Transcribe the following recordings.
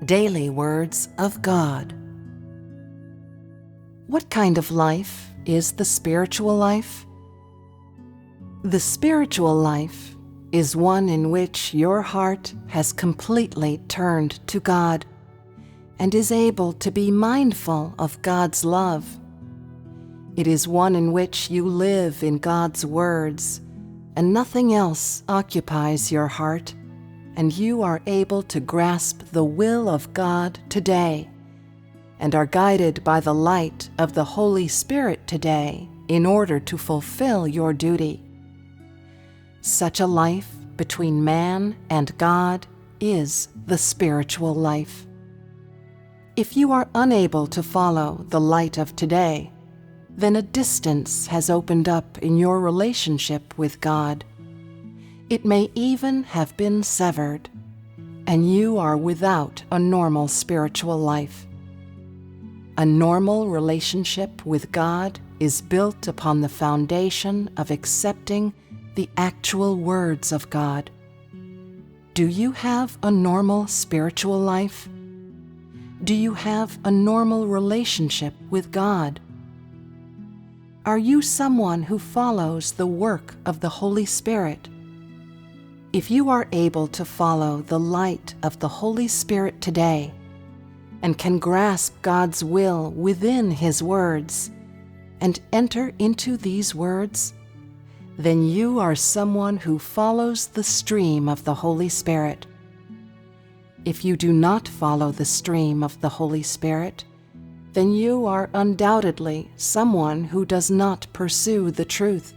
Daily Words of God. What kind of life is the spiritual life? The spiritual life is one in which your heart has completely turned to God and is able to be mindful of God's love. It is one in which you live in God's words and nothing else occupies your heart, and you are able to grasp the will of God today and are guided by the light of the Holy Spirit today in order to fulfill your duty. Such a life between man and God is the spiritual life. If you are unable to follow the light of today, then a distance has opened up in your relationship with God. It may even have been severed, and you are without a normal spiritual life. A normal relationship with God is built upon the foundation of accepting the actual words of God. Do you have a normal spiritual life? Do you have a normal relationship with God? Are you someone who follows the work of the Holy Spirit? If you are able to follow the light of the Holy Spirit today and can grasp God's will within His words and enter into these words, then you are someone who follows the stream of the Holy Spirit. If you do not follow the stream of the Holy Spirit, then you are undoubtedly someone who does not pursue the truth.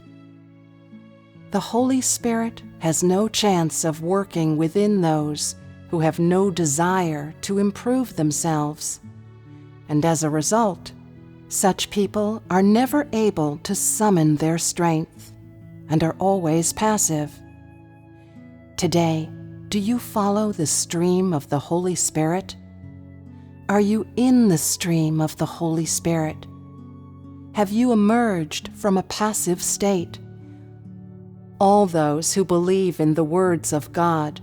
The Holy Spirit has no chance of working within those who have no desire to improve themselves, and as a result, such people are never able to summon their strength and are always passive. Today, do you follow the stream of the Holy Spirit? Are you in the stream of the Holy Spirit? Have you emerged from a passive state? All those who believe in the words of God,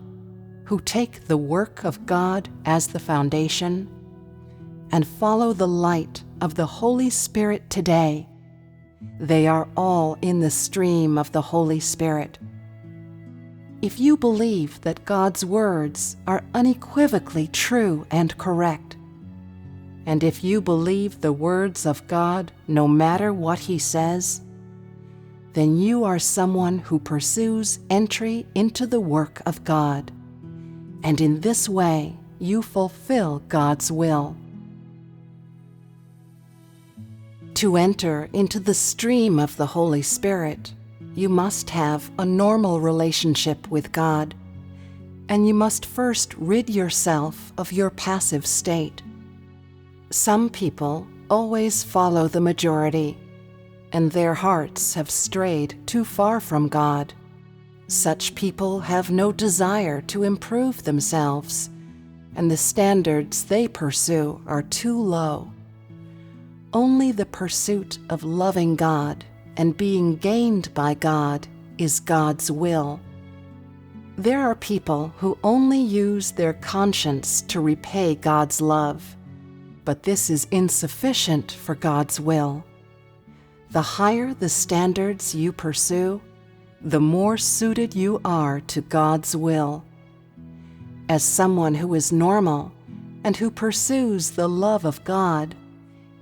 who take the work of God as the foundation, and follow the light of the Holy Spirit today, they are all in the stream of the Holy Spirit. If you believe that God's words are unequivocally true and correct, and if you believe the words of God no matter what He says, then you are someone who pursues entry into the work of God, and in this way you fulfill God's will. To enter into the stream of the Holy Spirit, you must have a normal relationship with God, and you must first rid yourself of your passive state. Some people always follow the majority, and their hearts have strayed too far from God. Such people have no desire to improve themselves, and the standards they pursue are too low. Only the pursuit of loving God and being gained by God is God's will. There are people who only use their conscience to repay God's love, but this is insufficient for God's will. The higher the standards you pursue, the more suited you are to God's will. As someone who is normal and who pursues the love of God,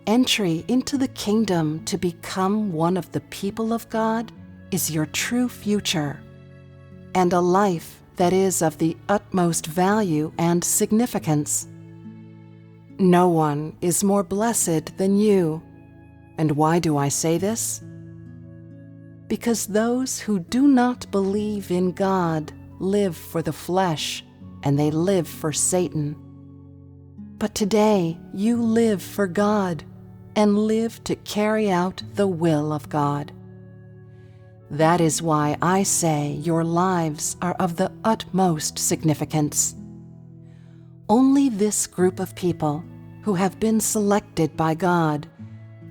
entry into the kingdom to become one of the people of God is your true future, and a life that is of the utmost value and significance. No one is more blessed than you. And why do I say this? Because those who do not believe in God live for the flesh, and they live for Satan. But today you live for God, and live to carry out the will of God. That is why I say your lives are of the utmost significance. Only this group of people who have been selected by God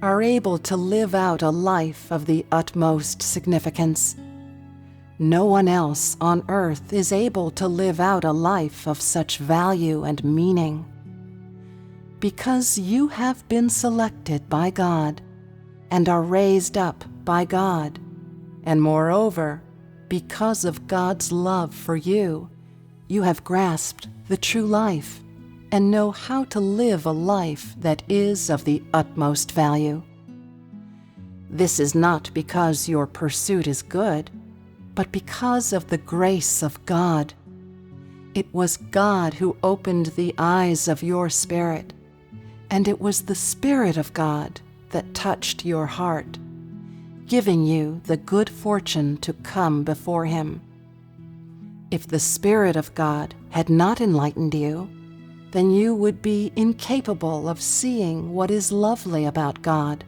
are able to live out a life of the utmost significance. No one else on earth is able to live out a life of such value and meaning. because you have been selected by God and are raised up by God, and moreover, because of God's love for you, you have grasped the true life and know how to live a life that is of the utmost value. This is not because your pursuit is good, but because of the grace of God. It was God who opened the eyes of your spirit, and it was the Spirit of God that touched your heart, giving you the good fortune to come before Him. If the Spirit of God had not enlightened you, then you would be incapable of seeing what is lovely about God,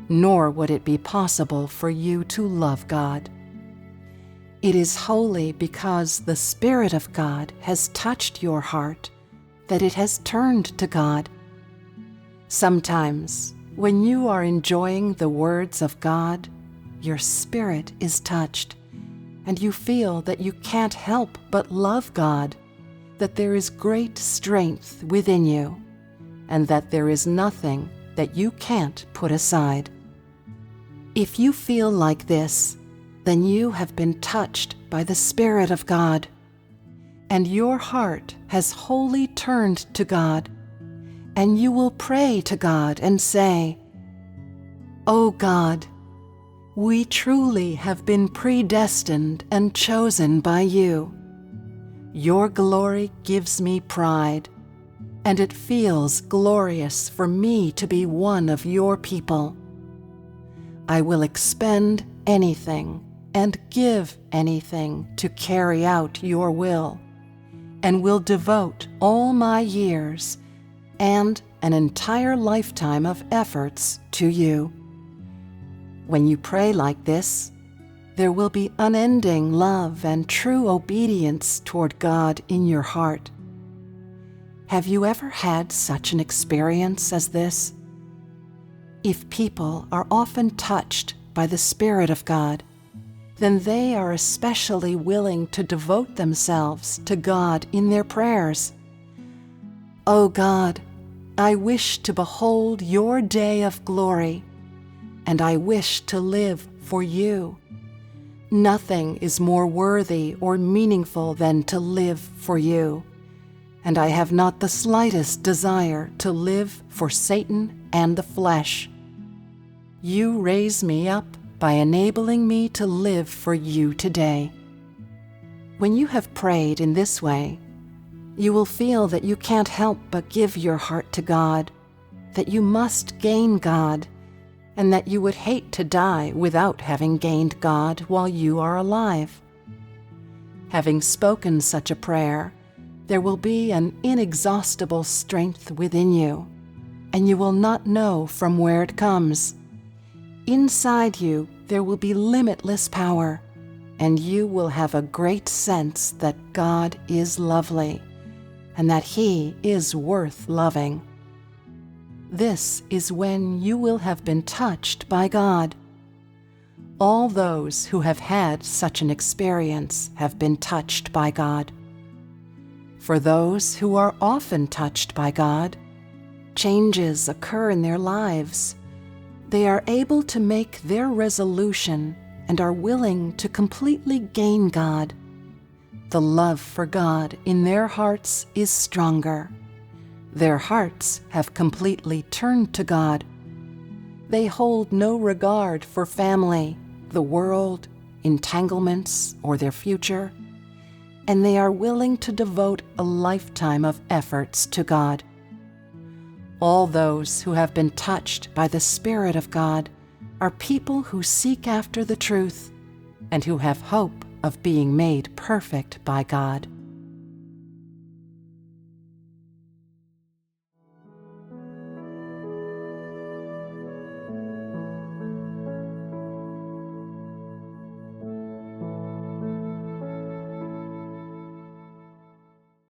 nor would it be possible for you to love God. It is wholly because the Spirit of God has touched your heart that it has turned to God. Sometimes, when you are enjoying the words of God, your spirit is touched, and you feel that you can't help but love God, that there is great strength within you, and that there is nothing that you can't put aside. If you feel like this, then you have been touched by the Spirit of God, and your heart has wholly turned to God, and you will pray to God and say, "O God, we truly have been predestined and chosen by you. Your glory gives me pride, and it feels glorious for me to be one of your people. I will expend anything and give anything to carry out your will, and will devote all my years and an entire lifetime of efforts to you." When you pray like this, there will be unending love and true obedience toward God in your heart. Have you ever had such an experience as this? If people are often touched by the Spirit of God, then they are especially willing to devote themselves to God in their prayers. "O God, I wish to behold your day of glory, and I wish to live for you. Nothing is more worthy or meaningful than to live for you, and I have not the slightest desire to live for Satan and the flesh. You raise me up by enabling me to live for you today." When you have prayed in this way, you will feel that you can't help but give your heart to God, that you must gain God, and that you would hate to die without having gained God while you are alive. Having spoken such a prayer, there will be an inexhaustible strength within you, and you will not know from where it comes. Inside you, there will be limitless power, and you will have a great sense that God is lovely, and that He is worth loving. This is when you will have been touched by God. All those who have had such an experience have been touched by God. For those who are often touched by God, changes occur in their lives. They are able to make their resolution and are willing to completely gain God. The love for God in their hearts is stronger. Their hearts have completely turned to God. They hold no regard for family, the world, entanglements, or their future, and they are willing to devote a lifetime of efforts to God. All those who have been touched by the Spirit of God are people who seek after the truth and who have hope of being made perfect by God.